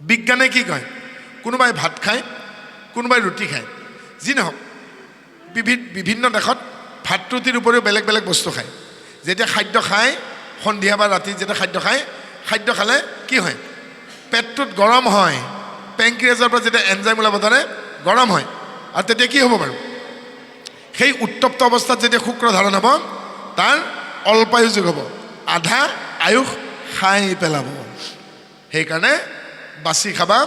বিজ্ঞানে কি কয় কোনোবাই ভাত খায় কোনোবাই ৰুটি খায় যি নহওক বিভিন্ন দেশত ভাত ৰুটিৰ উপৰিও বেলেগ বেলেগ বস্তু খায় যেতিয়া খাদ্য খায় সন্ধিয়া বা ৰাতি যেতিয়া খাদ্য খালে কি হয় পেটটোত গৰম হয় পেংক্ৰিয়াছৰ পৰা যেতিয়া এনজাইম ওলাব ধৰে গৰম হয় আৰু তেতিয়া কি হ'ব বাৰু সেই উত্তপ্ত অৱস্থাত যেতিয়া শুক্ৰ ধাৰণ হ'ব তাৰ অল্পায়ু যুগ হ'ব আধা আয়ুস খাই পেলাব সেইকাৰণে বাচি খাবা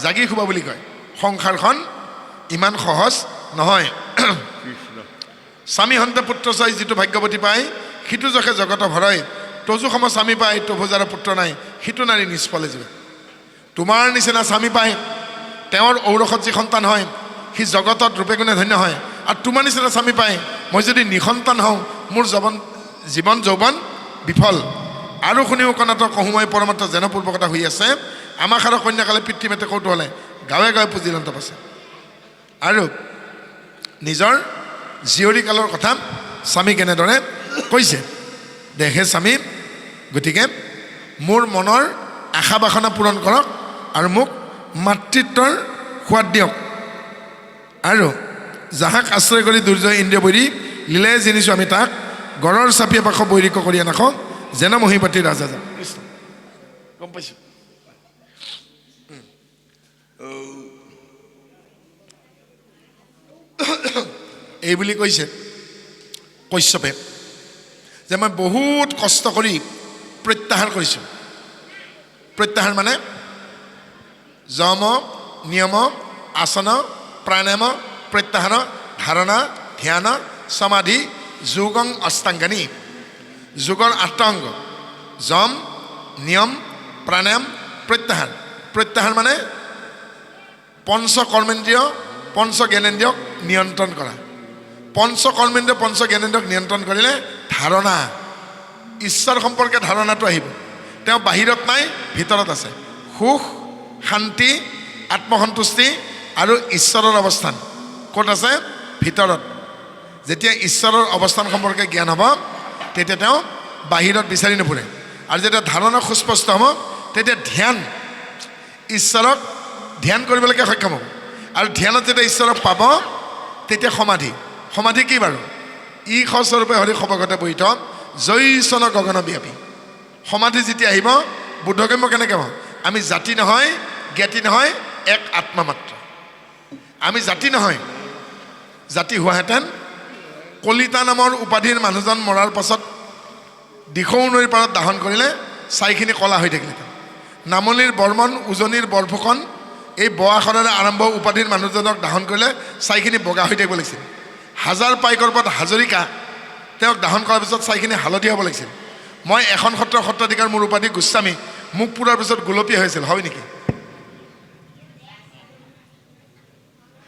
জাগি শুবা বুলি কয় সংসাৰখন ইমান সহজ নহয় স্বামী সন্তে পুত্ৰ চাই যিটো ভাগ্যৱতী পায় সিটো জখে জগত ভৰয় তজু সম স্বামী পায় তভু যাৰ পুত্ৰ নাই সিটো নাৰী নিষ্ফলে জীৱ তোমাৰ নিচিনা স্বামী পায় তেওঁৰ ঔৰসত যি সন্তান হয় সি জগতত ৰূপে গুণে ধন্য হয় আৰু তোমাৰ নিচিনা স্বামী পায় মই যদি নিসন্তান হওঁ মোৰ জীৱন যৌৱন বিফল আৰু শুনিও কণাতৰ কহুময় পৰমাত্ম যেন পূৰ্বকতা হৈ আছে আমাক আৰু কন্যাকালে পিতৃ মাতৃ কৌতূহলে গাঁৱে গাঁৱে পুঁজিলন্ত পাইছে আৰু নিজৰ জীয়ৰীকালৰ কথা স্বামীক এনেদৰে কৈছে দেহে স্বামী গতিকে মোৰ মনৰ আশা বাসনা পূৰণ কৰক আৰু মোক মাতৃত্বৰ সোৱাদ দিয়ক আৰু যাহাক আশ্ৰয় কৰি দুৰ্জয় ইন্দ্ৰিয় বৈৰী লীলাই জিনিছোঁ আমি তাক গড়ৰ চাপিয়ে পাশ বৈৰিক কৰি নাখক যেন মহিপাতি ৰাজা যাম কৃষ্ণ গম পাইছোঁ এই বুলি কৈছে কশ্যপে যে মই বহুত কষ্ট কৰি প্ৰত্যাহাৰ কৰিছোঁ প্ৰত্যাহাৰ মানে যম নিয়ম আসন প্ৰাণায়াম প্ৰত্যাহাৰ ধাৰণা ধ্যান সমাধি যোগং অষ্টাংগানী যোগৰ 8টা অংগ যম নিয়ম প্ৰাণায়াম প্ৰত্যাহাৰ প্ৰত্যাহাৰ মানে পঞ্চ কৰ্মেন্দ্ৰিয় পঞ্চ জ্ঞানেন্দ্ৰিয়ক নিয়ন্ত্ৰণ কৰা পঞ্চ কৰ্মেন্দ্ৰিয় পঞ্চ জ্ঞানেন্দ্ৰিয়ক নিয়ন্ত্ৰণ কৰিলে ধাৰণা ঈশ্বৰ সম্পৰ্কে ধাৰণাটো আহিব তেওঁ বাহিৰত নাই ভিতৰত আছে সুখ শান্তি আত্মসন্তুষ্টি আৰু ঈশ্বৰৰ অৱস্থান ক'ত আছে ভিতৰত যেতিয়া ঈশ্বৰৰ অৱস্থান সম্পৰ্কে জ্ঞান হ'ব তেতিয়া তেওঁ বাহিৰত বিচাৰি নুফুৰে আৰু যেতিয়া ধাৰণা সুস্পষ্ট হ'ব তেতিয়া ধ্যান ঈশ্বৰক ধ্যান কৰিবলৈকে সক্ষম হ'ব আৰু ধ্যানত যেতিয়া ঈশ্বৰক পাব তেতিয়া সমাধি সমাধি কি বাৰু ই স্বৰূপে হৰি সবগতে বহিত জয়চন গগন ব্যাপী সমাধি যেতিয়া আহিব বুদ্ধগম্য কেনেকৈ হ'ব আমি জাতি নহয় জ্ঞাতি নহয় এক আত্মা মাত্ৰ আমি জাতি নহয় জাতি হোৱাহেঁতেন কলিতা নামৰ উপাধিৰ মানুহজন মৰাৰ পাছত দিখৌ নৈৰ পাৰত দাহন কৰিলে ছাইখিনি কলা হৈ থাকিলেহেঁতেন নামনিৰ বৰ্মন উজনিৰ বৰফুকন এই বৰাখনেৰে আৰম্ভ উপাধিৰ মানুহজনক দাহন কৰিলে ছাইখিনি বগা হৈ থাকিব লাগিছিল হাজাৰ পাইকৰ পদ হাজৰিকা তেওঁক দাহন কৰাৰ পিছত ছাইখিনি হালধীয়া হ'ব লাগিছিল মই এখন সত্ৰৰ সত্ৰাধিকাৰ মোৰ উপাধি গোস্বামী মুখ পুৰাৰ পিছত গোলপীয়া হৈছিল হয় নেকি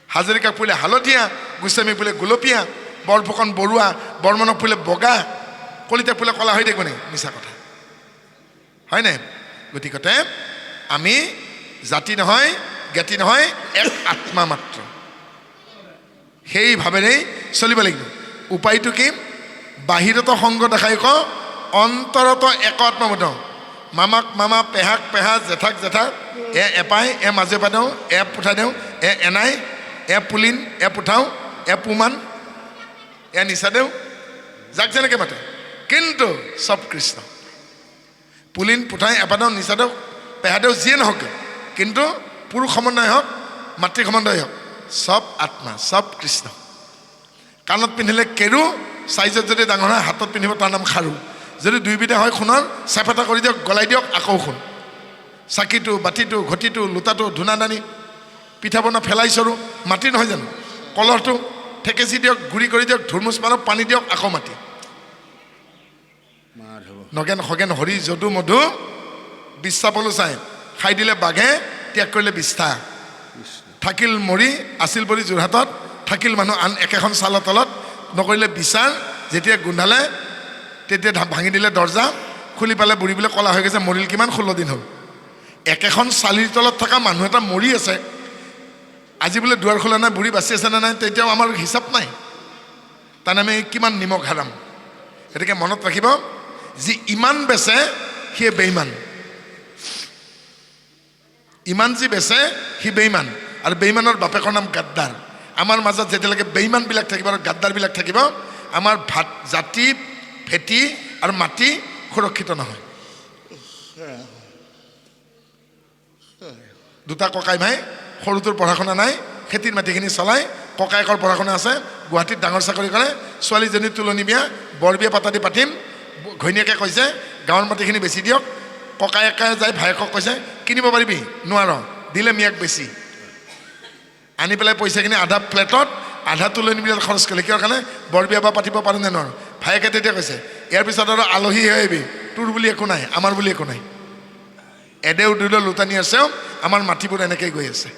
হাজৰিকাক পুৰিলে হালধীয়া গোস্বামীক পুৰিলে গোলপীয়া বৰফুকন বৰুৱা বৰ্মনক পুৰিলে বগা কলিতাক পুৰিলে কলা হৈ থাকিব নেকি মিছা কথা হয় নাই গতিকতে আমি জাতি নহয় জ্ঞাতি নহয় এক আত্মা মাত্ৰ সেই ভাৱেৰেই চলিব লাগিব উপায়টো কি বাহিৰত সংগ দেখাই ক অন্তৰত এক আত্মবোধ মামাক মামা পেহাক পেহা জেঠাক জেঠা এপাই মাজে পা দিওঁ পুঠাই দিওঁ এনাই পুলিন পুঠাওঁ পুমান নিচা দেওঁ যাক যেনেকৈ মাতে কিন্তু চব কৃষ্ণ পুলিন পুঠাই এপাদেও নিচা দেওঁ পেহাদেও যিয়ে নহওক কিন্তু পুৰুষ সমন্বয় হওক মাতৃ সমন্বয় হওক চব আত্মা চব কৃষ্ণ কাণত পিন্ধিলে কেৰু চাইজত যদি ডাঙৰ হয় হাতত পিন্ধিব তাৰ নাম খাৰু যদি দুইবিধে হয় সোণৰ চেপ এটা কৰি দিয়ক গলাই দিয়ক আকৌ সোণ চাকিটো বাতিটো ঘটিটো লোটাটো ধূনাদানি পিঠা বনা ফেলাই চৰু মাটি নহয় জানো কলহটো ঠেকেচি দিয়ক গুৰি কৰি দিয়ক ধুৰমুচ মাৰক পানী দিয়ক আকৌ মাটি নগেন খগেন হৰি যদু মধু বিশ্বাপলো চাই খাই দিলে বাঘে ত্যাগ কৰিলে বিষ্ঠা থাকিল মৰি আছিল পৰি যোৰহাটত থাকিল মানুহ আন একেখন চালৰ তলত নকৰিলে বিচাৰ যেতিয়া গোন্ধালে তেতিয়া ভাঙি দিলে দৰ্জা খুলি পালে বুঢ়ী বোলে কলা হৈ গৈছে মৰিল কিমান 16 দিন হ'ল একেখন চালিৰ তলত থকা মানুহ এটা মৰি আছে আজি বোলে দুৱাৰ খোলা নাই বুঢ়ী বাচি আছে নে নাই তেতিয়াও আমাৰ হিচাপ নাই তাৰ আমি কিমান নিমখ হাৰাম গতিকে মনত ৰাখিব যি ইমান বেচে সিয়ে বেইমান ইমান যি বেচে সি বেইমান আৰু বেইমানৰ বাপেকৰ নাম গাদ্দাৰ আমাৰ মাজত যেতিয়ালৈকে বেইমানবিলাক থাকিব আৰু গাদ্দাৰবিলাক থাকিব আমাৰ ভাত জাতি ভেটি আৰু মাটি সুৰক্ষিত নহয় দুটা ককাই ভাই সৰুটোৰ পঢ়া শুনা নাই খেতিৰ মাটিখিনি চলাই ককায়েকৰ পঢ়া শুনা আছে গুৱাহাটীত ডাঙৰ চাকৰি কৰে ছোৱালীজনী তুলনি বিয়া বৰ বিয়া পাতা দি পাতিম ঘৈণীয়েকে কৈছে গাঁৱৰ মাটিখিনি বেছি দিয়ক ককায়েকে যাই ভায়েকক কৈছে কিনিব পাৰিবি নোৱাৰ দিলে মিয়াক বেছি আনি পেলাই পইচাখিনি আধা ফ্লেটত আধা তুলনি বিয়াত খৰচ কৰিলে কিয় কাৰণে বৰ বিয়া বা পাতিব পাৰোঁ নে নোৱাৰোঁ ভায়েকে তেতিয়া কৈছে ইয়াৰ পিছত আৰু আলহী হৈ আহিবি তোৰ বুলি একো নাই আমাৰ বুলি একো নাই এদেউ দুইলৈ লোটানি আছে আমাৰ মাটিবোৰ এনেকৈ গৈ আছে